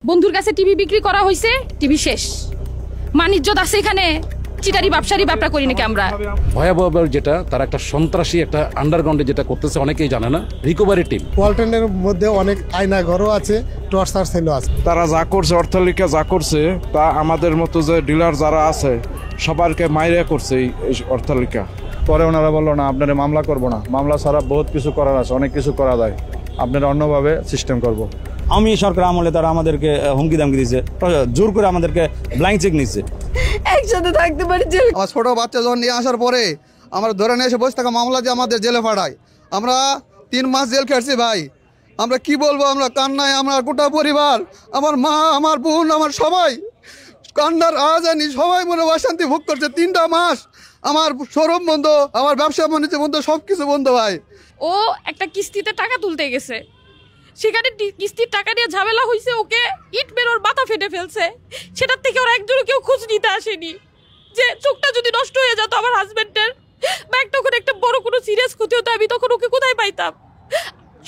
বন্ধুর কাছে টিভি বিক্রি করা হয়েছে, টিভি শেষ। মানিজ্যত আছে এখানে, চিটারি ব্যবসারী ব্যবসা করি নাকি আমরা। ভয়াবহ যেটা তার একটা সন্ত্রাসী একটা আন্ডারগ্রাউন্ডে যেটা করতেছে অনেকেই জানে না। রিকভারি টিম ওয়ালটনের মধ্যে অনেক আয়না ঘরও আছে, টর্চার সেলও আছে। তারা যা করছে, অর্থলিকা যা করছে তা আমাদের মতো যে ডিলার যারা আছে সবারকে মাইরে করছে এই অর্থলিকা। পরে ওনারা বললো না আপনারা মামলা করবো না, মামলা ছাড়া বহুত কিছু করার আছে, অনেক কিছু করা যায়, আপনারা অন্যভাবে সিস্টেম করবো। আমি সরকার আমলে তারা আমাদেরকে হুমকি দামকি দিয়েছে, জোর করে আমাদেরকে ব্ল্যাঙ্ক চেক নিচ্ছে। একসাথে থাকতে পারি জেল। আমার ছোট বাচ্চা যখন নিয়ে আসার পরে আমরা ধরে নিয়ে এসে বসে থাকা মামলা যে আমাদের জেলে পাঠায়, আমরা 3 মাস জেল খেটছি ভাই। আমরা কি বলবো, আমরা কান্নায় আমার গোটা পরিবার, আমার মা, আমার বোন, আমার সবাই কান্নার আজানি, সবাই মনে অশান্তি ভোগ করছে। 3টা মাস আমার শোরুম বন্ধ, আমার ব্যবসা বাণিজ্য বন্ধ, সব কিছু বন্ধ ভাই। ও একটা কিস্তিতে টাকা তুলতে গেছে, সেখানে কিস্তির টাকা নিয়ে ঝামেলা হয়েছে, ওকে ইট মেরে ওর মাথা ফেটে ফেলছে। সেটার থেকে ওরা একজনও কেউ খোঁজ নিতে আসেনি যে চোখটা যদি নষ্ট হয়ে যেত আমার হাজবেন্ডের, বা একটা করে একটা বড় কোনো সিরিয়াস ক্ষতি হতো, আমি তখন ওকে কোথায় পাইতাম?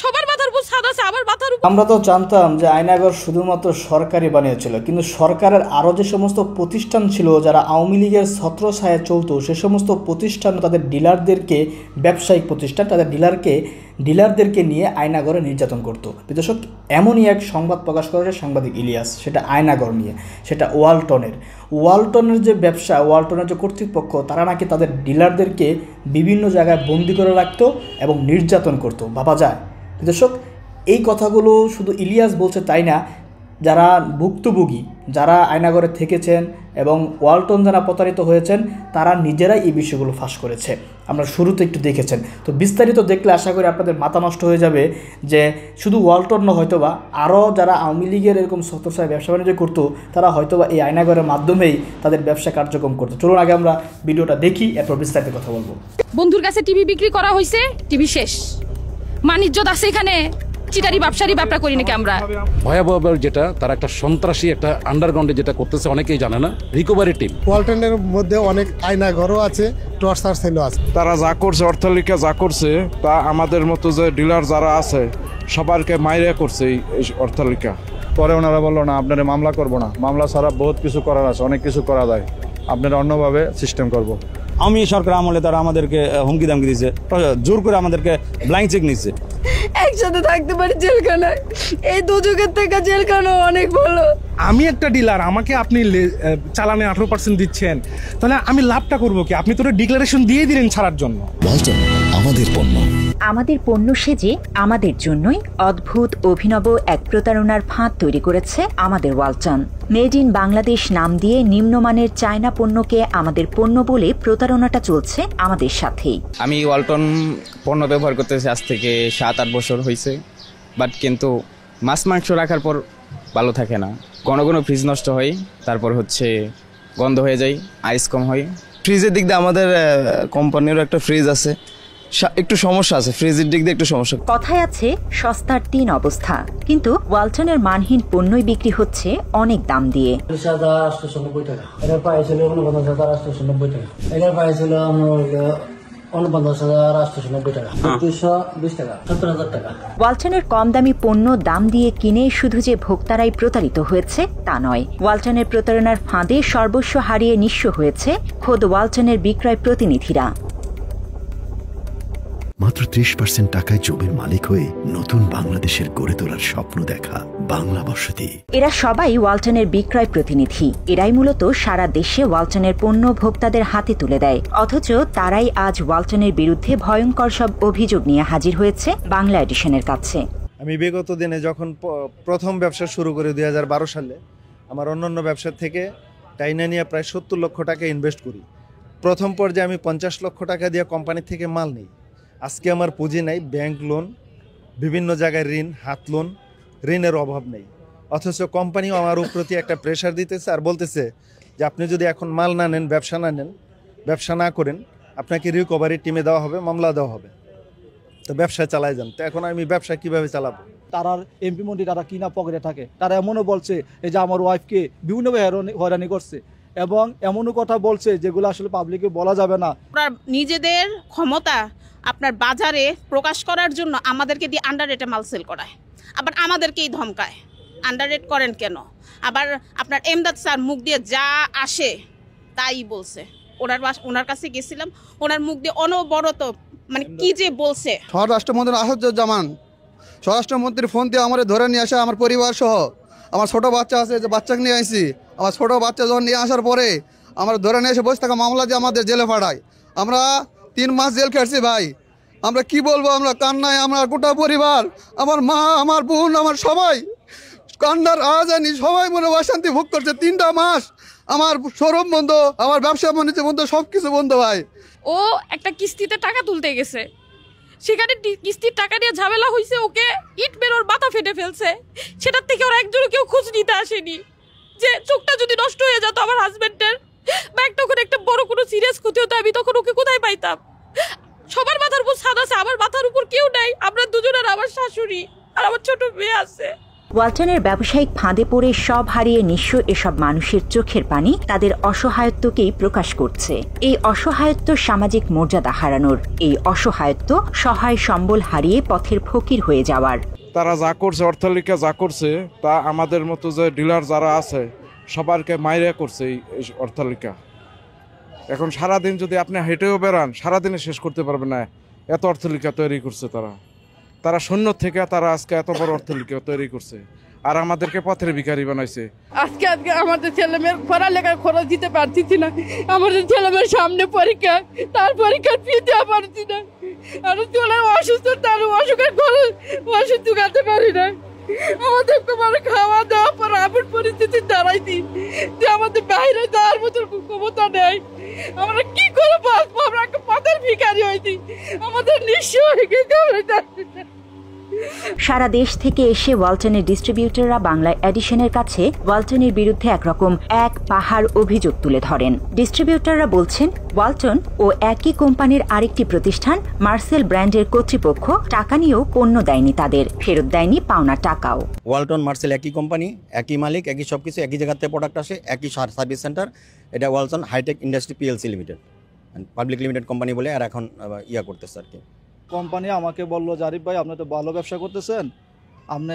সবার মাথার উপর ছাদ আছে, আমার মাথার উপর। আমরা তো জানতাম যে আয়নাঘর শুধুমাত্র সরকারি বানিয়েছিল, কিন্তু সরকারের আরও যে সমস্ত প্রতিষ্ঠান ছিল যারা আওয়ামী লীগের ছত্রছায়ায় চলতো, সে সমস্ত প্রতিষ্ঠান তাদের ডিলারদেরকে, ব্যবসায়িক প্রতিষ্ঠান তাদের ডিলারদেরকে নিয়ে আয়নাঘরে নির্যাতন করতো। দর্শক, এমনই এক সংবাদ প্রকাশ করেছে সাংবাদিক ইলিয়াস, সেটা আয়নাঘর নিয়ে, সেটা ওয়ালটনের যে ব্যবসা, ওয়ালটনের যে কর্তৃপক্ষ, তারা নাকি তাদের ডিলারদেরকে বিভিন্ন জায়গায় বন্দি করে রাখতো এবং নির্যাতন করতো। ভাবা যায় দর্শক, এই কথাগুলো শুধু ইলিয়াস বলছে তাই না, যারা ভুক্তভোগী, যারা আয়নাঘরে থেকেছেন এবং ওয়ালটন যারা প্রতারিত হয়েছেন, তারা নিজেরাই এই বিষয়গুলো ফাঁস করেছে। আমরা শুরুতে একটু দেখেছেন, তো বিস্তারিত দেখলে আশা করি আপনাদের মাথা নষ্ট হয়ে যাবে যে শুধু ওয়ালটন না, হয়তোবা আরও যারা আওয়ামী লীগের এরকম ছত্রছায়ায় ব্যবসা বাণিজ্য করতো, তারা হয়তোবা এই আয়নাঘরের মাধ্যমেই তাদের ব্যবসা কার্যক্রম করতো। চলুন আগে আমরা ভিডিওটা দেখি, এরপর বিস্তারিত কথা বলবো। বন্ধুর কাছে টিভি বিক্রি করা হয়েছে, টিভি শেষ। মানিজ্যত আছে এখানে, চিটারি ব্যবসারী ব্যবসা করি নাকি আমরা। ভয়াবহ যেটা তার একটা সন্ত্রাসী একটা আন্ডারগ্রাউন্ডে যেটা করতেছে অনেকেই জানে না। রিকভারি টিম ওয়ালটনের মধ্যে অনেক আয়না ঘরও আছে, টর্চার সেলও আছে। তারা যা করছে, অর্থলিকা যা করছে তা আমাদের মতো যে ডিলার যারা আছে সবারকে মাইরে করছে এই অর্থলিকা। পরে ওনারা বললো না আপনারা মামলা করবো না, মামলা ছাড়া বহুত কিছু করার আছে, অনেক কিছু করা যায়, আপনারা অন্যভাবে সিস্টেম করবো। আমি সরকার আমলে তারা আমাদেরকে হুমকি দামকি দিয়েছে, জোর করে আমাদেরকে ব্ল্যাঙ্ক চেক নিচ্ছে। একসাথে থাকতে পারি জেলখানায়, এই দুযুগের থেকে জেলখানা অনেক ভালো। আমি একটা ডিলার, আমাকে আপনি চালানে 18% দিচ্ছেন, তাহলে আমি লাভটা করবো কি? আপনি তো ডিক্লারেশন দিয়ে দিলেন ছাড়ার জন্য। ওয়ালটন আমাদের পণ্য, আমাদের পণ্য সেজে আমাদের জন্যই অদ্ভুত অভিনব এক প্রতারণার ফাঁদ তৈরি করেছে আমাদের ওয়ালটন। মেড ইন বাংলাদেশ নাম দিয়ে নিম্নমানের চায়না পণ্যকে আমাদের পণ্য বলে প্রতারণাটা চলছে আমাদের সাথেই। আমি ওয়ালটন পণ্য ব্যবহার করতেছি আজ থেকে 7-8 বছর হয়েছে, বাট কিন্তু মাছ মাংস রাখার পর ভালো থাকে না, ঘন ঘন ফ্রিজ নষ্ট হয়, তারপর হচ্ছে গন্ধ হয়ে যায়, আইস কম হয়। ফ্রিজের দিক দিয়ে আমাদের কোম্পানিরও একটা ফ্রিজ আছে, একটু সমস্যা আছে, ফ্রিজের দিক দিয়ে একটু সমস্যা। কথায় আছে সস্তার 3 অবস্থা, কিন্তু ওয়ালটনের মানহীন পণ্যই বিক্রি হচ্ছে অনেক দাম দিয়ে। 890 টাকা, এটা পাইছিল 49,890 টাকা, এটা পাইছিল 49,890 টাকা, 320 টাকা, 70,000 টাকা। ওয়ালটনের কম দামি পণ্য দাম দিয়ে কিনে শুধু যে ভোক্তারাই প্রতারিত হয়েছে তা নয়, ওয়ালটনের প্রতারণার ফাঁদে সর্বস্ব হারিয়ে নিঃস্ব হয়েছে খোদ ওয়ালটনের বিক্রয় প্রতিনিধিরা। মাত্র 30% টাকায় জমির মালিক হয়ে নতুন বাংলাদেশের গড়ে তোলার স্বপ্ন দেখা বাংলা বসতি। এরা সবাই ওয়ালটনের বিক্রয় প্রতিনিধি, এরাই মূলত সারা দেশে ওয়ালটনের পণ্য ভোক্তাদের হাতে তুলে দেয়, অথচ তারাই আজ ওয়ালটনের বিরুদ্ধে ভয়ঙ্কর সব অভিযোগ নিয়ে হাজির হয়েছে বাংলা এডিশনের কাছে। আমি বিগত দিনে যখন প্রথম ব্যবসা শুরু করি 2012 সালে, আমার অন্যান্য ব্যবসার থেকে টাইনা নিয়ে প্রায় 70 লক্ষ টাকা ইনভেস্ট করি। প্রথম পর্যায়ে আমি 50 লক্ষ টাকা দিয়ে কোম্পানি থেকে মাল নিই। আজকে আমার পুঁজি নাই, ব্যাংক লোন, বিভিন্ন জায়গায় ঋণ, হাত লোন, ঋণের অভাব নেই, অথচ কোম্পানিও আমার প্রতি একটা প্রেশার দিতেছে আর বলতেছে যে আপনি যদি এখন মাল না নেন, ব্যবসা না করেন, আপনাকে রিকভারি টিমে দেওয়া হবে, মামলা দেওয়া হবে, তো ব্যবসা চালায় যান। তো এখন আমি ব্যবসা কিভাবে চালাবো? তারা এমপি মন্ত্রী তারা কিনা পকেটে থাকে, তারা এমনও বলছে এই যে আমার ওয়াইফকে বিভিন্নভাবে হয়রানি করছে, এবং এমনও কথা বলছে যেগুলো আসলে পাবলিকে বলা যাবে না। আপনার নিজেদের ক্ষমতা আপনার বাজারে প্রকাশ করার জন্য আমাদেরকে দিয়ে আন্ডার রেটে মাল সেল করায়, আবার আমাদেরকেই ধমকায়। আন্ডাররেট করেন কেন? আবার আপনার এমদাদ স্যার মুখ দিয়ে যা আসে তাই বলছে। ওনার কাছে গেছিলাম, ওনার মুখ দিয়ে অনবরত মানে কি যে বলছে। স্বরাষ্ট্রমন্ত্রী আসাদুজ্জামান স্বরাষ্ট্রমন্ত্রীর ফোন দিয়ে আমার ধরে নিয়ে আসে, আমার পরিবার সহ আমার ছোট বাচ্চা আছে, যে বাচ্চাকে নিয়ে আসি। আমার ছোট বাচ্চা যখন নিয়ে আসার পরে আমরা ধরে নিয়ে এসে বসে থাকা মামলা দিয়ে আমাদের জেলে পাঠায়। আমরা 3 মাস জেল খেটছি ভাই। আমরা কি বলবো, আমরা কান্নায় আমরা গোটা পরিবার, আমার মা, আমার বোন, আমার সবাই কান্নার আওয়াজানি, সবাই মনে অশান্তি ভোগ করছে। 3টা মাস আমার শোরুম বন্ধ, আমার ব্যবসা বাণিজ্য বন্ধ, সব কিছু বন্ধ ভাই। ও একটা কিস্তিতে টাকা তুলতে গেছে, সেখানে কিস্তির টাকা নিয়ে ঝামেলা হয়েছে, ওকে ইট মেরে ওর মাথা ফেটে ফেলছে। সেটার থেকে ওরা একজনও কেউ খোঁজ নিতে আসেনি যে চোখটা যদি নষ্ট হয়ে যেত আমার হাজবেন্ডের, বা একটা বড় কোনো সিরিয়াস ক্ষতি হতো, আমি তখন ওকে কোথায় পাইতাম? সবার মাথার উপর ছাদ আছে, আমার মাথার উপর কেউ নাই। আমরা দুজনের, আমার শাশুড়ি আর আমার ছোট মেয়ে আছে। ওয়ালটনের ব্যবসায়িক ফাঁদে পড়ে সব হারিয়ে নিঃস্ব এসব মানুষের চোখের পানি তাদের অসহায়ত্বকেই প্রকাশ করছে। এই অসহায়ত্ব সামাজিক মর্যাদা হারানোর, এই অসহায়ত্ব সহায় সম্বল হারিয়ে পথের ফকির হয়ে যাওয়ার। তারা যা করছে, অর্থলিকা যা করছে, তা আমাদের মতো যে ডিলার যারা আছে সবারকে মাইরা করছে এই অর্থলিকা। এখন সারাদিন যদি আপনি হেঁটেও বেড়ান, সারাদিনে শেষ করতে পারবেন না, এত অর্থলিকা তৈরি করছে তারা শূন্য থেকে তারা আজকে এত বড় অর্থলিকা তৈরি করছে, আর আমাদেরকে পথের ভিখারি বানাইছে। আজকে আমাদের ছেলেমেয়ের পড়ালেখার খরচ দিতে পারছি না, আমাদের ছেলেমেয়ের সামনে পরীক্ষা, তার পরীক্ষার ফি দেওয়া পারছি না, আর চলে অসুস্থ, তার অসুখের খরচ ওষুধ জোগাতে পারি না। আমাদের তোমার খাওয়া দাওয়া পর এমন পরিস্থিতি দাঁড়াইছি যে আমাদের বাইরে যাওয়ার মতো ক্ষমতা নেই। আমরা কি করে বাঁচবো? আমরা একটা পথের ভিখারি হয়েছি, আমাদের নিঃস্ব হয়ে গেছে। সারা দেশ থেকে এসে ওয়ালটনের ডিস্ট্রিবিউটররা বাংলা এডিশনের কাছে ওয়ালটনের বিরুদ্ধে একরকম এক পাহাড় অভিযোগ তুলে ধরেন। ডিস্ট্রিবিউটররা বলছেন, ওয়ালটন ও একই কোম্পানির আরেকটি প্রতিষ্ঠান মার্সেল ব্র্যান্ডের কর্তৃপক্ষ টাকা নিয়েও পণ্য দেয়নি, তাদের ফেরত দেয়নি পাওনা টাকাও। ওয়ালটন মার্সেল একই কোম্পানি, একই মালিক, একই সবকিছু, একই জায়গা থেকে প্রোডাক্ট আসে, একই সার্ভিস সেন্টার। এটা Walton hitech industry PLC limited, public limited company বলে আর এখন ইয়া করতেছে আর কি। কোম্পানি আমাকে বললো, জারিফ ভাই আপনি তো ভালো ব্যবসা করতেছেন, আপনি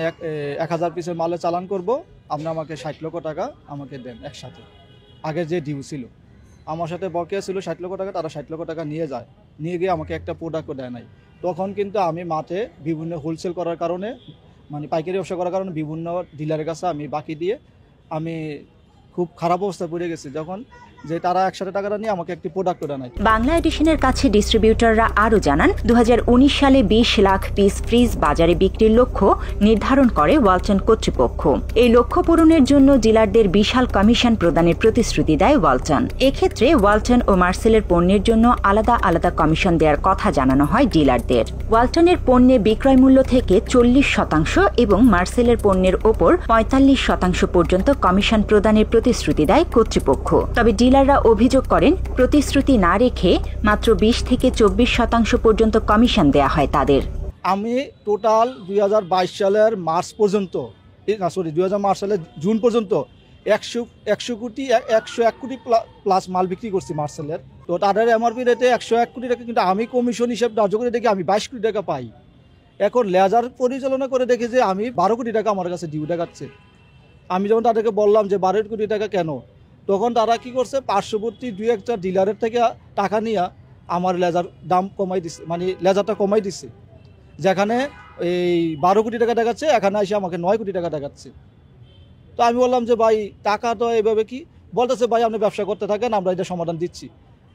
1000 পিসের মালে চালান করব, আপনি আমাকে 60 লক্ষ টাকা আমাকে দেন একসাথে। আগে যে ডিউ ছিল আমার সাথে বকেয়া ছিল 60 লক্ষ টাকা, তারা 60 লক্ষ টাকা নিয়ে যায়, নিয়ে গিয়ে আমাকে একটা প্রোডাক্টও দেয় নাই। তখন কিন্তু আমি মাঠে বিভিন্ন হোলসেল করার কারণে, মানে পাইকারি ব্যবসা করার কারণে বিভিন্ন ডিলারের কাছে আমি বাকি দিয়ে আমি খুব খারাপ অবস্থায় পড়ে গেছি, যখন যে তারা একসাথে টাকাটা নিয়ে আমাকে একটি প্রোডাক্টও দেয় নাই। বাংলা এডিশনের কাছে ডিস্ট্রিবিউটররা আরও জানান, 2019 সালে 20 লাখ পিস ফ্রিজ বাজারে বিক্রির লক্ষ্য নির্ধারণ করে ওয়ালটন কর্তৃপক্ষ। এই লক্ষ্য পূরণের জন্য ডিলারদের বিশাল কমিশন প্রদানের প্রতিশ্রুতি দেয় ওয়ালটন। এক্ষেত্রে ওয়ালটন ও মার্সেলের পণ্যের জন্য আলাদা আলাদা কমিশন দেওয়ার কথা জানানো হয় ডিলারদের। ওয়ালটনের পণ্যে বিক্রয় মূল্য থেকে 40% এবং মার্সেলের পণ্যের ওপর 45% পর্যন্ত কমিশন প্রদানের প্রতিশ্রুতি দেয় কর্তৃপক্ষ। তবে ডিলাররা অভিযোগ করেন, প্রতিশ্রুতি না রেখে মাত্র 20 থেকে 24% পর্যন্ত কমিশন দেয়া হয় তাদের। আমি টোটাল 2022 সালের মার্চ পর্যন্ত, না সরি 2022 সালের জুন পর্যন্ত 101 কোটি প্লাস মাল বিক্রি করছি মার্সেলের। তো তাদের এমআরপি রেটে 101 কোটি টাকা, কিন্তু আমি কমিশন হিসেবে ধার্য করে দেখি আমি 22 কোটি টাকা পাই। এখন লেজার পরিচালনা করে দেখি যে আমি 12 কোটি টাকা আমার কাছে ডিউ দেখাচ্ছে। আমি যখন তাদেরকে বললাম যে 12 কোটি টাকা কেন, তখন তারা কি করছে, পার্শ্ববর্তী 2-1 ডিলারের থেকে টাকা নিয়ে আমার লেজার দাম কমাই দিচ্ছে, মানে লেজারটা কমাই দিচ্ছে। যেখানে এই 12 কোটি টাকা দেখাচ্ছে, এখানে এসে আমাকে 9 কোটি টাকা দেখাচ্ছে। তো আমি বললাম যে ভাই টাকা তো এইভাবে কি, বলতেছে ভাই আপনি ব্যবসা করতে থাকেন, আমরা এটা সমাধান দিচ্ছি।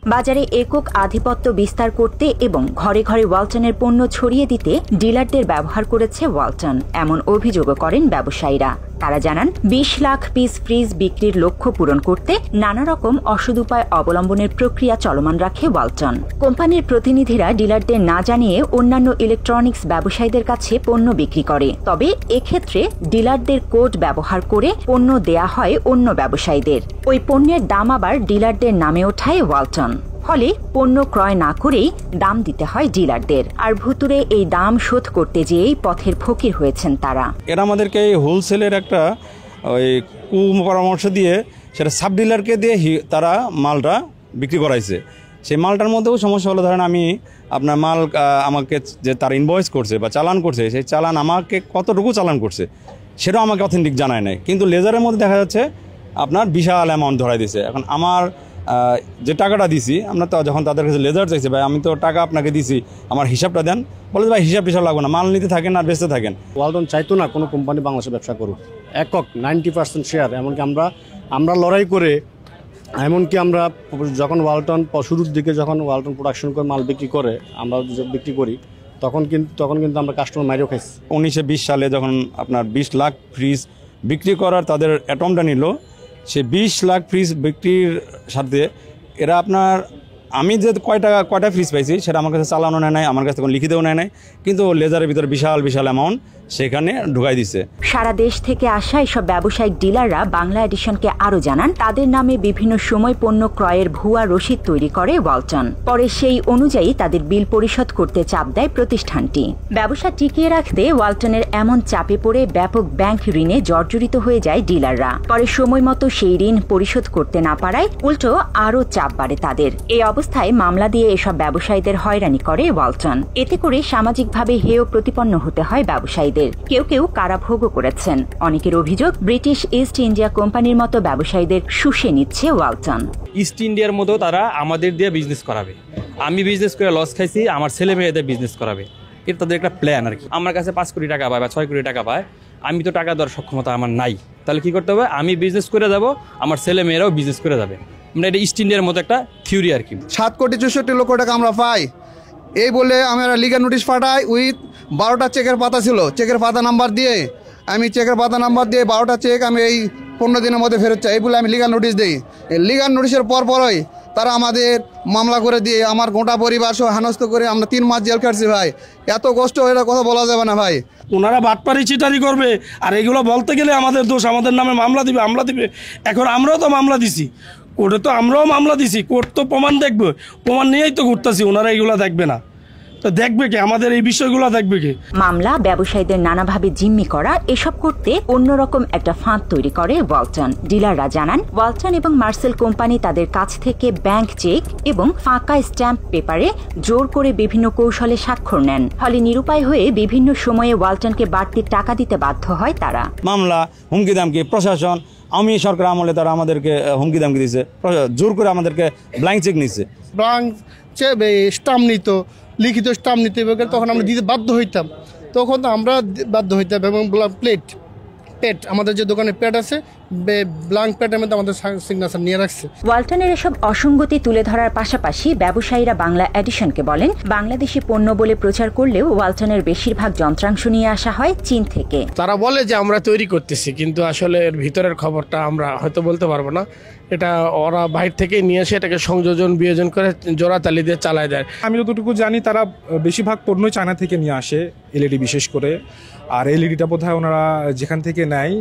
বাজারে একক আধিপত্য বিস্তার করতে এবং ঘরে ঘরে ওয়ালটনের পণ্য ছড়িয়ে দিতে ডিলারদের ব্যবহার করেছে ওয়ালটন, এমন অভিযোগও করেন ব্যবসায়ীরা। তারা জানান, 20 লাখ পিস ফ্রিজ বিক্রির লক্ষ্য পূরণ করতে নানা রকম অসৎ উপায় অবলম্বনের প্রক্রিয়া চলমান রাখে ওয়ালটন। কোম্পানির প্রতিনিধিরা ডিলারদের না জানিয়ে অন্যান্য ইলেকট্রনিক্স ব্যবসায়ীদের কাছে পণ্য বিক্রি করে। তবে এক্ষেত্রে ডিলারদের কোড ব্যবহার করে পণ্য দেয়া হয় অন্য ব্যবসায়ীদের। ওই পণ্যের দাম আবার ডিলারদের নামে ওঠায় ওয়ালটন। ফলে পণ্য ক্রয় না করেই দাম দিতে হয় ডিলারদের, আর ভুতুরে এই দাম শোধ করতে যেয়েই পথের ফকির হয়েছেন তারা। এরা আমাদেরকে হোলসেলের একটা ওই কুপরামর্শ দিয়ে সেটা সাব ডিলারকে দিয়ে তারা মালটা বিক্রি করাইছে। সেই মালটার মধ্যেও সমস্যা হলো, ধরেন আমি আপনার মাল আমাকে যে তার ইনভয়েস করছে বা চালান করছে, সেই চালান আমাকে কতটুকু চালান করছে সেটাও আমাকে অথেন্টিক জানায় নাই, কিন্তু লেজারের মধ্যে দেখা যাচ্ছে আপনার বিশাল অ্যামাউন্ট ধরাই দিয়েছে। এখন আমার যে টাকাটা দিছি, আমরা তো যখন তাদের কাছে লেজার চাইছি, ভাই আমি তো টাকা আপনাকে দিছি, আমার হিসাবটা দেন, বলে ভাই হিসাব লাগবে না, মাল নিতে থাকেন আর বেচতে থাকেন। ওয়ালটন চাইতো না কোনো কোম্পানি বাংলাদেশে ব্যবসা করুক, একক 90% শেয়ার। এমনকি আমরা লড়াই করে, এমনকি আমরা যখন ওয়ালটন শুরুর দিকে যখন ওয়ালটন প্রোডাকশন করে মাল বিক্রি করে, আমরা বিক্রি করি, তখন কিন্তু আমরা কাস্টমার মাইরেও খাইছি। 1920 সালে যখন আপনার 20 লাখ ফ্রিজ বিক্রি করার তাদের অ্যাটমটা নিল, সে 20 লাখ ফ্রিজ বিক্রির সাথে এরা আপনার, আমি যে কয়টা ফ্রিজ পাইছি সেটা আমার কাছে চালানো নেয় নাই, আমার কাছে তখন লিখিতেও নেয় নাই, কিন্তু লেজারের ভিতরে বিশাল অ্যামাউন্ট সেখানে ঢুকাই দিছে। সারা দেশ থেকে আসা এসব ব্যবসায়িক ডিলাররা বাংলা এডিশনকে আরো জানান, তাদের নামে বিভিন্ন সময় পণ্য ক্রয়ের ভুয়া রসিদ তৈরি করে ওয়ালটন। পরে সেই অনুযায়ী তাদের বিল পরিশোধ করতে চাপ দেয় প্রতিষ্ঠানটি। ব্যবসা টিকিয়ে রাখতে ওয়ালটনের এমন চাপে পড়ে ব্যাপক ব্যাংক ঋণে জর্জরিত হয়ে যায় ডিলাররা। পরে সময় মতো সেই ঋণ পরিশোধ করতে না পারায় উল্টো আরো চাপ বাড়ে তাদের। এই অবস্থায় মামলা দিয়ে এসব ব্যবসায়ীদের হয়রানি করে ওয়ালটন। এতে করে সামাজিকভাবে হেয় প্রতিপন্ন হতে হয় ব্যবসায়ীদের। কেউ কারাভোগও করেছেন। অনেকের অভিযোগ, ব্রিটিশ ইস্ট ইন্ডিয়া কোম্পানির মতো ব্যবসায়ীদের শুষে নিচ্ছে ওয়ালটন। ইস্ট ইন্ডিয়ার মতো তারা আমাদের দিয়ে বিজনেস করাবে, আমি বিজনেস করে লস খাইছি, আমার ছেলে মেয়েদের বিজনেস করাবে, এটা তাদের একটা প্ল্যান আর কি। আমার কাছে 5 কোটি টাকা পায় বা 6 কোটি টাকা পায়, আমি তো টাকা দেওয়ার সক্ষমতা আমার নাই, তাহলে কি করতে হবে, আমি বিজনেস করে যাব, আমার ছেলে মেয়েরাও বিজনেস করে যাবে। মানে এটা ইস্ট ইন্ডিয়ার মতো একটা থিওরি আর কি। 7 কোটি 64 লক্ষ টাকা আমরা পাই, এই বলে আমরা লিগাল নোটিশ পাঠাই। উইথ 12টা চেকের পাতা ছিল, চেকের পাতা নাম্বার দিয়ে 12টা চেক আমি এই 15 দিনের মধ্যে ফেরত চাই, এই বলে আমি লিগাল নোটিশ দিই। এই লিগাল নোটিশের পরই তারা আমাদের মামলা করে দিয়ে আমার গোটা পরিবার সহ হেনস্থ করে আমরা 3 মাস জেল কাটছি। ভাই এত কষ্ট, এটা কথা বলা যাবে না ভাই। ওনারা বাটপারি চিটারি করবে, আর এগুলো বলতে গেলে আমাদের দোষ, আমাদের নামে মামলা দিবে। এখন আমরাও তো মামলা দিছি, কোর্টে তো আমরাও মামলা দিছি, কোর্ট তো প্রমাণ দেখবে, প্রমাণ নিয়েই তো ঘুরতেছি। ওনারা এগুলো দেখবে না, তো দেখবে কে আমাদের এই বিষয়গুলো দেখবে কে? মামলা, ব্যবসায়ীদের নানাভাবে জিম্মি করা, এসব করতে অন্যরকম একটা ফাঁদ তৈরি করে ওয়ালটন। ডিলাররা জানান, ওয়ালটন এবং মার্সেল কোম্পানি তাদের কাছ থেকে ব্যাংক চেক এবং ফাঁকা স্ট্যাম্প পেপারে জোর করে বিভিন্ন কৌশলে স্বাক্ষর নেন। ফলে নিরুপায় হয়ে বিভিন্ন সময়ে ওয়ালটনকে বাড়তি টাকা দিতে বাধ্য হয় তারা। মামলা, হুমকি দামকি, প্রশাসন, আমি সরকার আমলে তারা আমাদেরকে হুমকি দামকি দিয়েছে, জোর করে আমাদেরকে ব্ল্যাঙ্ক চেক নিছে, ব্ল্যাঙ্ক স্টাম্প নিত, লিখিত স্টাম্প নিতে হবে, তখন আমরা দিতে বাধ্য হইতাম, তখন আমরা বাধ্য হইতাম। এবং পেট আমাদের যে দোকানে পেট আছে, ব্ল্যাঙ্ক পেটের মধ্যে আমাদের সিগনেচার নিয়ে রাখছে। ওয়ালটনের এসব অসঙ্গতি তুলে ধরার পাশাপাশি ব্যবসায়ীরা বাংলা এডিশনকে বলেন, বাংলাদেশি পণ্য বলে প্রচার করলেও ওয়ালটনের বেশিরভাগ যন্ত্রাংশ নিয়ে আসা হয় চীন থেকে। তারা বলে যে আমরা তৈরি করতেছি, কিন্তু আসলে এর ভিতরের খবরটা আমরা হয়তো বলতে পারবো না। এটা ওরা বাইরে থেকে নিয়ে এসে এটাকে সংযোজন বিয়োজন করে জোড়াতালি দিয়ে চালায় দেয়। আমি যতটুকু জানি তারা বেশিরভাগ পণ্য চায়না থেকে নিয়ে আসে, এলইডি বিশেষ করে। আর এলইডিটা বোধহয় ওনারা যেখান থেকে নেয়,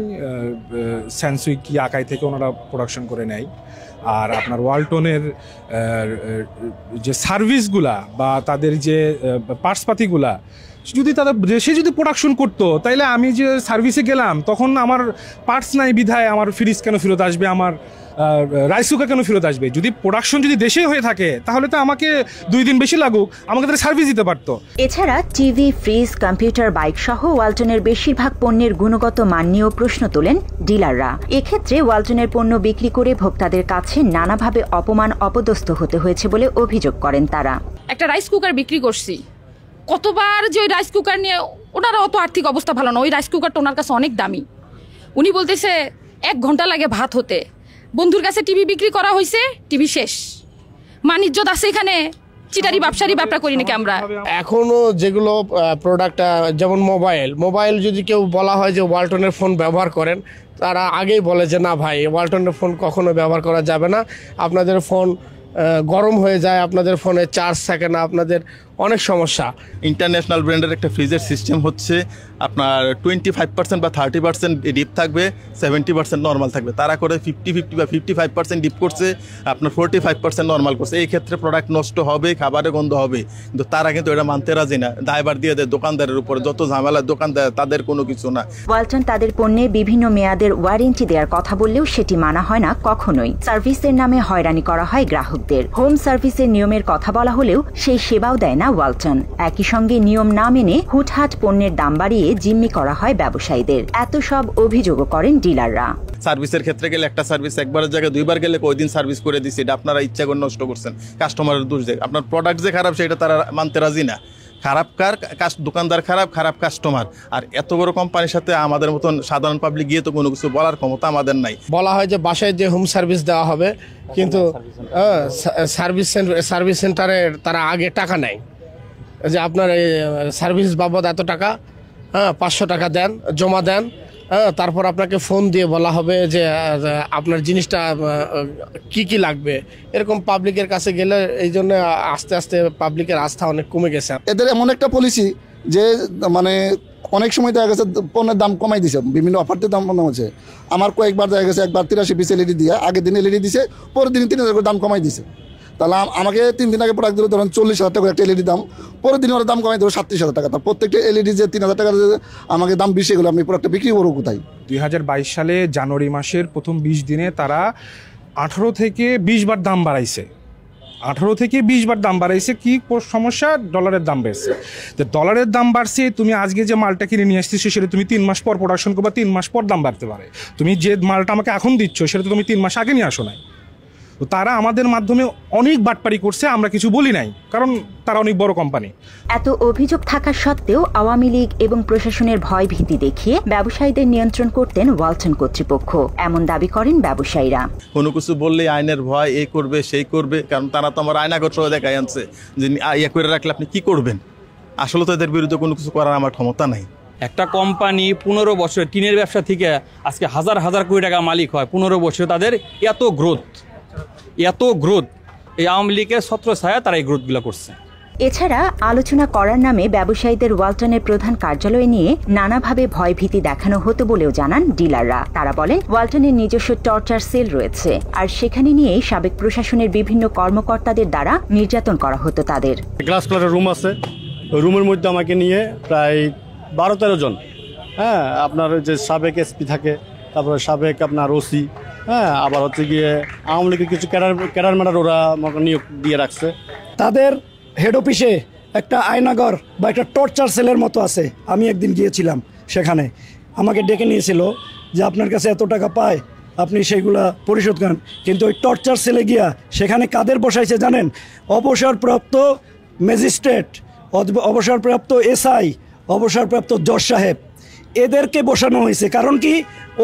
স্যামসুই কি আকাই থেকে ওনারা প্রোডাকশন করে নেয়। আর আপনার ওয়ালটনের যে সার্ভিসগুলা বা তাদের যে পার্টসপাতিগুলা যদি তাদের দেশে যদি প্রোডাকশন করতো, তাইলে আমি যে সার্ভিসে গেলাম তখন আমার পার্টস নাই বিধায় আমার ফ্রিজ কেন ফেরত আসবে, আমার রাইস কুকার কেন ফেরত আসবে? যদি প্রোডাকশন যদি দেশে হয়ে থাকে তাহলে তো আমাকে 2 দিন বেশি লাগুক, আমাকে তাদের সার্ভিস দিতে পারতো। এছাড়া টিভি, ফ্রিজ, কম্পিউটার, বাইক সহ ওয়ালটনের বেশিরভাগ পণ্যের গুণগত মান নিয়েও প্রশ্ন তোলেন ডিলাররা। এক্ষেত্রে ওয়ালটনের পণ্য বিক্রি করে ভোক্তাদের কাছে নানাভাবে অপমান, অপদস্থ হতে হয়েছে বলে অভিযোগ করেন তারা। একটা রাইস কুকার বিক্রি করছি, কতবার যে ওই রাইস কুকার নিয়ে, ওনারা অত আর্থিক অবস্থা ভালো না, ওই রাইস কুকারটা ওনার কাছে অনেক দামি। উনি বলতেছে 1 ঘন্টা লাগে ভাত হতে। বন্ধুর কাছে টিভি বিক্রি করা হয়েছে, টিভি শেষ। মানিজ্যত আছে এখানে, চিটারি ব্যবসায়ী ব্যবসা করি নাকি আমরা? এখনো যেগুলো প্রোডাক্ট, যেমন মোবাইল যদি কেউ বলা হয় যে ওয়ালটনের ফোন ব্যবহার করেন, তারা আগেই বলে যে না ভাই, ওয়ালটনের ফোন কখনো ব্যবহার করা যাবে না, আপনাদের ফোন গরম হয়ে যায়, আপনাদের ফোনে চার্জ থাকে না, আপনাদের অনেক সমস্যা। ইন্টারন্যাশনাল ব্র্যান্ডের একটা ফ্রিজের সিস্টেম হচ্ছে আপনার 25% বা 30% ডিপ থাকবে, 70% নর্মাল থাকবে। তারা করে 50-50 বা 55% ডিপ করছে, আপনার 45% নর্মাল করছে। এই ক্ষেত্রে প্রোডাক্ট নষ্ট হবে, খাবারে গন্ধ হবে, কিন্তু তারা কিন্তু এটা মানতে রাজি না। দায়ভার দিয়ে দেয় দোকানদারের উপরে, যত ঝামেলা দোকানদার, তাদের কোনো কিছু না। ওয়ালটন তাদের পণ্যে বিভিন্ন মেয়াদের ওয়ারেন্টি দেওয়ার কথা বললেও সেটি মানা হয় না কখনোই। সার্ভিসের নামে হয়রানি করা হয় গ্রাহক। গ্রাহকদের। হোম সার্ভিসের নিয়মের কথা বলা হলেও সেই সেবাও দেয় না ওয়ালটন। একই সঙ্গে নিয়ম না মেনে হুটহাট পণ্যের দাম বাড়িয়ে জিম্মি করা হয় ব্যবসায়ীদের। এত সব অভিযোগও করেন ডিলাররা। সার্ভিসের ক্ষেত্রে গেলে একটা সার্ভিস একবারের জায়গায় দুইবার গেলে ওই দিন সার্ভিস করে দিচ্ছে, এটা আপনারা ইচ্ছা করে নষ্ট করছেন। কাস্টমারের দোষ দেয়, আপনার প্রোডাক্ট যে খারাপ সেটা তারা মানতে রাজি না। খারাপ দোকানদার খারাপ, খারাপ কাস্টমার। আর এত বড় কোম্পানির সাথে আমাদের মতন সাধারণ পাবলিক গিয়ে তো কোনো কিছু বলার ক্ষমতা আমাদের নাই। বলা হয় যে বাসায় যে হোম সার্ভিস দেওয়া হবে, কিন্তু সার্ভিস সেন্টারে তারা আগে টাকা নেয় যে আপনার এই সার্ভিস বাবদ এত টাকা, 500 টাকা দেন, জমা দেন, তারপর আপনাকে ফোন দিয়ে বলা হবে যে আপনার জিনিসটা কি কি লাগবে। এরকম পাবলিকের কাছে গেলে এই জন্য আস্তে আস্তে পাবলিকের আস্থা অনেক কমে গেছে। এদের এমন একটা পলিসি যে মানে অনেক সময় দেখা গেছে পণ্যের দাম কমাই দিছে, বিভিন্ন অফারতে দাম কমানো হচ্ছে। আমার কয়েকবার দেখা গেছে একবার 83 পিস এলইডি দিয়ে আগের দিন এলইডি দিছে, পরের দিন 3000 করে দাম কমাই দিছে। তাহলে আমাকে 3 দিন আগে প্রোডাক্ট দিল ধরুন 40,000 টাকা একটা এলইডি দাম, পরের দিন ওরা দাম কমাই দেবো 37,000 টাকা। তার প্রত্যেকটা এলইডি যে 3,000 টাকা আমাকে দাম বেশি, এগুলো আমি প্রোডাক্টটা বিক্রি করবো কোথায়? 2022 সালে জানুয়ারি মাসের প্রথম 20 দিনে তারা 18 থেকে 20 বার দাম বাড়াইছে। 18 থেকে 20 বার দাম বাড়াইছে। কি সমস্যা? ডলারের দাম বেড়েছে। তো ডলারের দাম বাড়ছে, তুমি আজকে যে মালটা কিনে নিয়ে আসতেছো সেটা তুমি 3 মাস পর প্রোডাকশন করবা, 3 মাস পর দাম বাড়তে পারে। তুমি যে মালটা আমাকে এখন দিচ্ছ সেটা তো তুমি 3 মাস আগে নিয়ে আসো নাই। তো তারা আমাদের মাধ্যমে অনেক বাটপারি করছে, আমরা কিছু বলি নাই, কারণ তারা অনেক বড় কোম্পানি। এত অভিযোগ থাকা সত্ত্বেও আওয়ামী লীগ এবং প্রশাসনের ভয় ভীতি দেখিয়ে ব্যবসায়ীদের নিয়ন্ত্রণ করতেন ওয়ালটন কর্তৃপক্ষ, এমন দাবি করেন ব্যবসায়ীরা। কোনো কিছু বললে আইনের ভয়, এই করবে সেই করবে, কারণ তারা তো আমার আয়নাগর সহ দেখাই আনছে যে ইয়ে করে রাখলে আপনি কি করবেন। আসলে তো এদের বিরুদ্ধে কোনো কিছু করার আমার ক্ষমতা নাই। একটা কোম্পানি 15 বছর টিনের ব্যবসা থেকে আজকে হাজার হাজার কোটি টাকা মালিক হয়, 15 বছর তাদের এত গ্রোথ, এই আওয়ামী লীগের ছত্রছায়া তারা এই গ্রোথগুলো করছে। এছাড়া আলোচনা করার নামে ব্যবসায়ীদের ওয়ালটনের প্রধান কার্যালয় নিয়ে নানাভাবে ভয়ভীতি দেখানো হতো বলেও জানান ডিলাররা। তারা বলেন ওয়ালটনের নিজস্ব টর্চার সেল রয়েছে, আর সেখানে নিয়েই সাবেক প্রশাসনের বিভিন্ন কর্মকর্তাদের দ্বারা নির্যাতন করা হতো তাদের। গ্লাস কালারের রুম আছে, রুমের মধ্যে আমাকে নিয়ে প্রায় 12-13 জন, আপনার যে সাবেক এসপি থাকে, তারপরে সাবেক আপনার ওসি, আবার হচ্ছে গিয়ে আওয়ামী লীগের কিছু ক্যাডার ম্যাডার ওরা আমাকে নিয়োগ দিয়ে রাখছে। তাদের হেড অফিসে একটা আয়নাগর বা একটা টর্চার সেলের মতো আছে। আমি একদিন গিয়েছিলাম সেখানে, আমাকে ডেকে নিয়েছিল যে আপনার কাছে এত টাকা পায়, আপনি সেইগুলা পরিশোধ করেন। কিন্তু ওই টর্চার সেলে গিয়া সেখানে কাদের বসাইছে জানেন? অবসরপ্রাপ্ত ম্যাজিস্ট্রেট, অবসরপ্রাপ্ত এসআই, অবসরপ্রাপ্ত জজ সাহেব, এদেরকে বসানো হয়েছে। কারণ কি?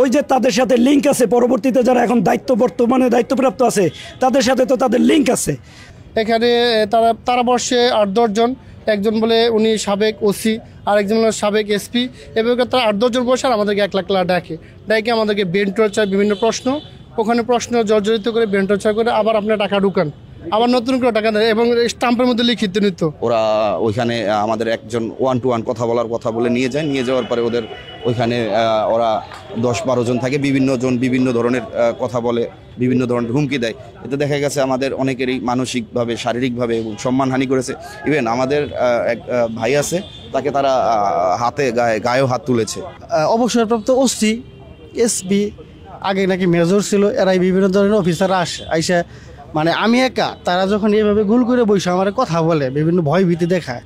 ওই যে তাদের সাথে লিঙ্ক আছে, পরবর্তীতে যারা এখন বর্তমানে দায়িত্বপ্রাপ্ত আছে তাদের সাথে তো তাদের লিঙ্ক আছে। এখানে তারা বসে 8-10 জন, একজন বলে উনি সাবেক ওসি, আরেকজন হলো সাবেক এসপি, এভাবে তারা 8-10 জন বসে আর আমাদেরকে 1 লাখ টাকা ডাকে আমাদেরকে ব্রেন টর্চার, বিভিন্ন প্রশ্ন, ওখানে প্রশ্ন জর্জরিত করে ব্রেন টর্চার করে আবার আপনার টাকা ঢুকান, আবার নতুন করে টাকা দেয় এবং স্টাম্পের মধ্যে লিখিত নিত। ওরা ওইখানে আমাদের একজন 1-to-1 কথা বলে নিয়ে যায়। নিয়ে যাওয়ার পরে ওদের ওইখানে ওরা 10-12 জন থাকে, বিভিন্ন জন বিভিন্ন ধরনের কথা বলে, বিভিন্ন ধরনের হুমকি দেয়। এতে দেখা গেছে আমাদের অনেকেরই মানসিকভাবে, শারীরিকভাবে এবং সম্মানহানি করেছে। ইভেন আমাদের এক ভাই আছে, তাকে তারা গায়েও হাত তুলেছে। অবসরপ্রাপ্ত ওসি, এসপি, আগে নাকি মেজর ছিল, এরাই বিভিন্ন ধরনের অফিসাররা আইসা মানে আমি একা, তারা যখন এইভাবে গুল করে বসে আমার কথা বলে, বিভিন্ন ভয়ভীতি দেখায়,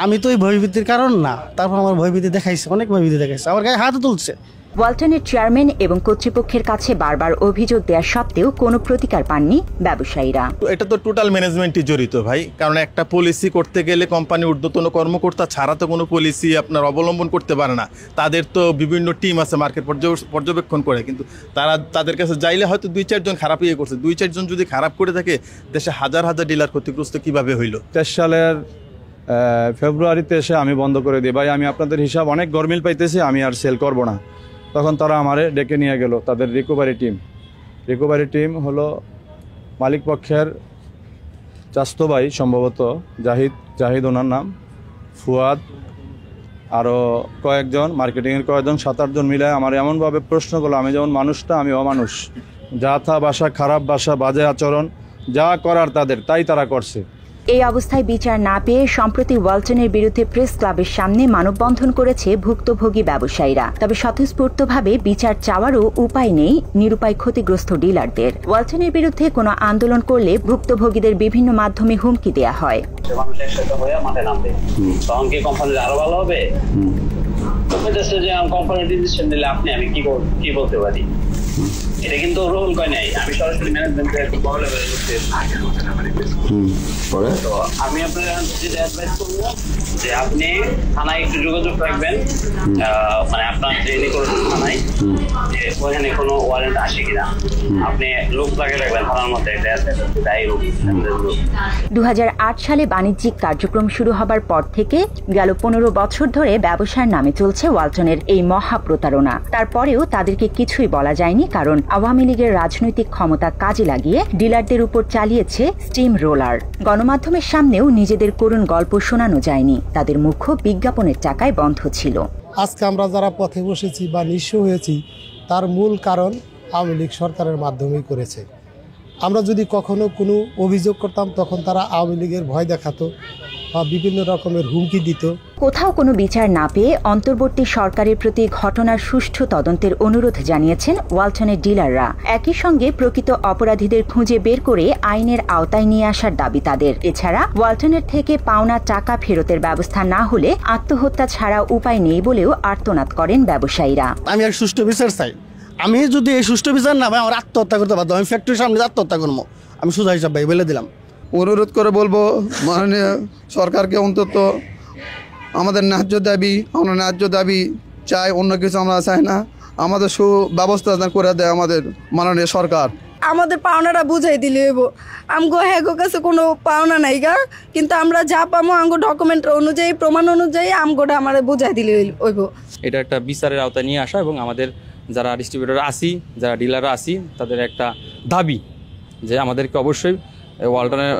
আমি তো ওই ভয়ভীতির কারণ না, তারপর আমার ভয়ভীতি দেখাইছে, অনেক ভয়ভীতি দেখাইছে, আমার গায়ে হাতও তুলছে। ওয়ালটনের চেয়ারম্যান এবং কর্তৃপক্ষের কাছে বারবার অভিযোগ দেওয়া সত্ত্বেও কোনো প্রতিকার পাননি ব্যবসায়ীরা। এটা তো টোটাল ম্যানেজমেন্টই জড়িত ভাই, কারণ একটা পলিসি করতে গেলে কোম্পানি ঊর্ধ্বতন কর্মকর্তা ছাড়া তো কোনো পলিসি আপনার অবলম্বন করতে পারে না। তাদের তো বিভিন্ন টিম আছে মার্কেট পর্যবেক্ষণ করে, কিন্তু তাদের কাছে যাইলে হয়তো 2-4 জন খারাপ করছে। 2-4 জন যদি খারাপ করে থাকে, দেশে হাজার হাজার ডিলার ক্ষতিগ্রস্ত কিভাবে হইল? 23 সালের ফেব্রুয়ারিতে এসে আমি বন্ধ করে দিই, ভাই আমি আপনাদের হিসাব অনেক গরমিল পাইতেছি, আমি আর সেল করব না। তখন তারা আমারে ডেকে নিয়ে গেল তাদের রিকভারি টিম হলো মালিক পক্ষের চাস্তো ভাই, সম্ভবত জাহিদ ওনার নাম, ফুয়াদ, আরও কয়েকজন মার্কেটিংয়ের কয়েকজন, 7-8 জন মিলে আমার এমনভাবে প্রশ্ন করলো, আমি যেমন মানুষটা আমি অমানুষ, যা থা ভাষা, খারাপ ভাষা, বাজে আচরণ, যা করার তাদের তাই তারা করছে। এই অবস্থায় বিচার না পেয়ে সম্প্রতি ওয়ালটনের বিরুদ্ধে প্রেস ক্লাবের সামনে মানববন্ধন করেছে ভুক্তভোগী ব্যবসায়ীরা। তবে স্বতঃস্ফূর্তভাবে বিচার চাওয়ারও উপায় নেই নিরুপায় ক্ষতিগ্রস্ত ডিলারদের। ওয়ালটনের বিরুদ্ধে কোনো আন্দোলন করলে ভুক্তভোগীদের বিভিন্ন মাধ্যমে হুমকি দেয়া হয়। মানুষ একসাথে হয়ে মাঠে নামবে, তখন কি কোম্পানির আরো ভালো হবে? কোম্পানির ডিসিশন নিলে আমি কি বলতে পারি? এটা কিন্তু রোল কয় নাই, আমি সরাসরি ম্যানেজমেন্টের বড় লেভেলে করতে। তো আমি আপনার যেটা অ্যাডভাইস করবো যে আপনি থানায় একটু যোগাযোগ রাখবেন, মানে আপনার যে নিকটস্থ থানায় যে ওখানে কোনো ওয়ারেন্ট আসে কিনা, আপনি লোক লাগিয়ে রাখবেন থানার মধ্যে। 2008 সালে বাণিজ্যিক কার্যক্রম শুরু হবার পর থেকে গেল 15 বছর ধরে ব্যবসার নামে চলছে ওয়ালটনের এই মহা প্রতারণা। তারপরেও তাদেরকে কিছুই বলা যায়নি, কারণ আওয়ামী লীগের রাজনৈতিক ক্ষমতা কাজে লাগিয়ে ডিলারদের উপর চালিয়েছে স্টিম রোলার। গণমাধ্যমের সামনেও নিজেদের করুণ গল্প শোনানো যায়নি, তাদের মুখ বিজ্ঞাপনের টাকায় বন্ধ ছিল। আজকে আমরা যারা পথে বসেছি বা নিঃস্ব হয়েছি তার মূল কারণ আওয়ামী লীগ সরকারের মাধ্যমেই করেছে। আমরা যদি কখনো কোনো অভিযোগ করতাম তখন তারা আওয়ামী লীগের ভয় দেখাতো বা বিভিন্ন রকমের হুমকি দিত। কোথাও কোনো বিচার না পেয়ে অন্তর্বর্তী সরকারের প্রতি ঘটনার সুষ্ঠু তদন্তের অনুরোধ জানিয়েছেন ওয়ালটনের ডিলাররা। একই সঙ্গে প্রকৃত অপরাধীদের খুঁজে বের করে আইনের আওতায় নিয়ে আসার দাবি তাদের। এছাড়া ওয়ালটনের থেকে পাওনা টাকা ফেরতের ব্যবস্থা না হলে আত্মহত্যা ছাড়া উপায় নেই বলেও আর্তনাদ করেন ব্যবসায়ীরা। আমি এক সুষ্ঠু বিচার চাই। আমি যদি এই সুষ্ঠু বিচার না পাই আমার আত্মহত্যা করতে বাধ্য। আমি ফ্যাক্টরির সামনে আত্মহত্যা করবো, আমি সোজা হিসাব ভাই বলে দিলাম। অনুরোধ করে বলবো মাননীয় সরকারকে অন্তত আমাদের ন্যায্য দাবি চাই, অন্য কিছু আমরা চাই না। আমাদের সুব্যবস্থা করে দেয় আমাদের মাননীয় সরকার। আমাদের পাওনাটা বুঝাই দিলে হইব। আমগো হ্যাগো কাছে কোনো পাওনা নাই গা, কিন্তু আমরা যা পাবো আমগো ডকুমেন্ট অনুযায়ী প্রমাণ অনুযায়ী আমগোটা আমার বুঝাই দিলে হইব। এটা একটা বিচারের আওতায় নিয়ে আসা এবং আমাদের যারা ডিস্ট্রিবিউটর আসি, যারা ডিলাররা আসি, তাদের একটা দাবি যে আমাদেরকে অবশ্যই ওয়ালটনের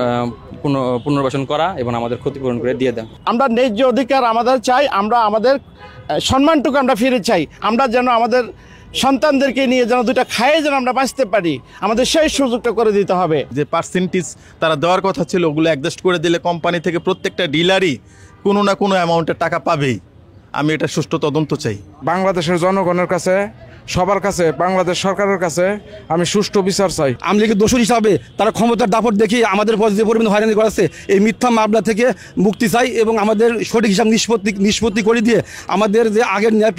পুনর্বাসন করা এবং আমাদের ক্ষতিপূরণ করে দিয়ে দেন। আমরা ন্যায্য অধিকার আমাদের চাই, আমরা আমাদের সম্মানটুকু আমরা ফিরে চাই। আমরা যেন আমাদের সন্তানদেরকে নিয়ে যেন দুটা খায়ে যেন আমরা বাঁচতে পারি, আমাদের সেই সুযোগটা করে দিতে হবে। যে পার্সেন্টেজ তারা দেওয়ার কথা ছিল ওগুলো অ্যাডজাস্ট করে দিলে কোম্পানি থেকে প্রত্যেকটা ডিলারই কোনো না কোনো অ্যামাউন্টের টাকা পাবেই। আমি এটা সুষ্ঠু তদন্ত চাই। বাংলাদেশের জনগণের কাছে, সবার কাছে, বাংলাদেশ সরকারের কাছে আমি সুষ্ঠু বিচার চাই। আওয়ামী লীগের দোষর হিসাবে তারা ক্ষমতার দাপট দেখিয়ে আমাদের যে পরিমাণ হয়রানি করেছে, এই মিথ্যা মামলা থেকে মুক্তি চাই এবং আমাদের সঠিক হিসাব নিষ্পত্তি করে দিয়ে আমাদের যে আগের ন্যায়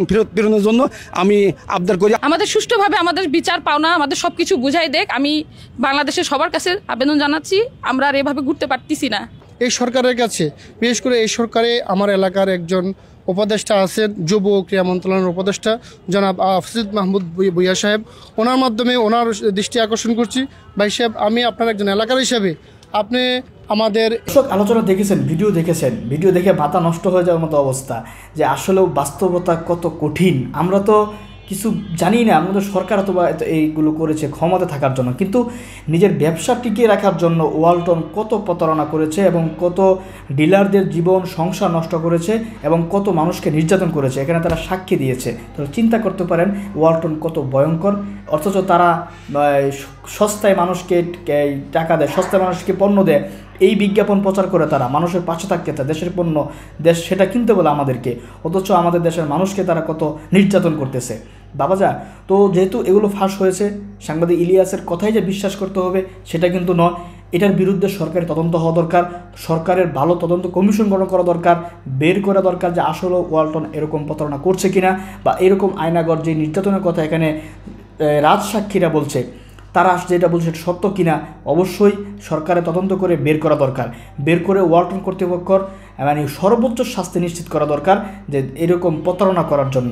ফেরত প্রেরণের জন্য আমি আবদার করি। আমাদের সুষ্ঠুভাবে আমাদের বিচার পাওনা, আমাদের সবকিছু বুঝাই দেখ। আমি বাংলাদেশের সবার কাছে আবেদন জানাচ্ছি, আমরা আর এভাবে ঘুরতে পারতেছি না। এই সরকারের কাছে, বিশেষ করে এই সরকারে আমার এলাকার একজন উপদেষ্টা আছেন, যুব ও ক্রীড়া মন্ত্রণালয়ের উপদেষ্টা জনাব হাফিজ মাহমুদ ভূঁইয়া সাহেব। ওনার মাধ্যমে ওনার দৃষ্টি আকর্ষণ করছি। ভাই সাহেব, আমি আপনার একজন এলাকার হিসাবে আপনি আমাদের আলোচনা দেখেছেন, ভিডিও দেখে মাথা নষ্ট হয়ে যাওয়ার মতো অবস্থা, যে আসলেও বাস্তবতা কত কঠিন। আমরা তো কিছু জানি না, আমাদের সরকার অথবা এইগুলো করেছে ক্ষমতা থাকার জন্য, কিন্তু নিজের ব্যবসা টিকিয়ে রাখার জন্য ওয়ালটন কত প্রতারণা করেছে এবং কত ডিলারদের জীবন সংসার নষ্ট করেছে এবং কত মানুষকে নির্যাতন করেছে, এখানে তারা সাক্ষী দিয়েছে। তাহলে চিন্তা করতে পারেন ওয়ালটন কত ভয়ঙ্কর। অথচ তারা সস্তায় মানুষকে টাকা দেয়, সস্তায় মানুষকে পণ্য দেয়, এই বিজ্ঞাপন প্রচার করে তারা মানুষের পাশে থাকতে চায়, দেশের পণ্য দেশ সেটা কিনতে বলে আমাদেরকে, অথচ আমাদের দেশের মানুষকে তারা কত নির্যাতন করতেছে। বাবাজা, তো যেহেতু এগুলো ফাঁস হয়েছে, সাংবাদিক ইলিয়াসের কথাই যে বিশ্বাস করতে হবে সেটা কিন্তু নয়। এটার বিরুদ্ধে সরকারি তদন্ত হওয়া দরকার, সরকারের ভালো তদন্ত কমিশন গঠন করা দরকার, বের করা দরকার যে আসলে ওয়ালটন এরকম প্রতারণা করছে কিনা, বা এরকম আয়নাগর যে নির্যাতনের কথা এখানে রাজসাক্ষীরা বলছে তারা যেটা বলছে সেটা সত্য কিনা অবশ্যই সরকারের তদন্ত করে বের করা দরকার। বের করে ওয়ালটন কর্তৃপক্ষের মানে সর্বোচ্চ শাস্তি নিশ্চিত করা দরকার যে এরকম প্রতারণা করার জন্য।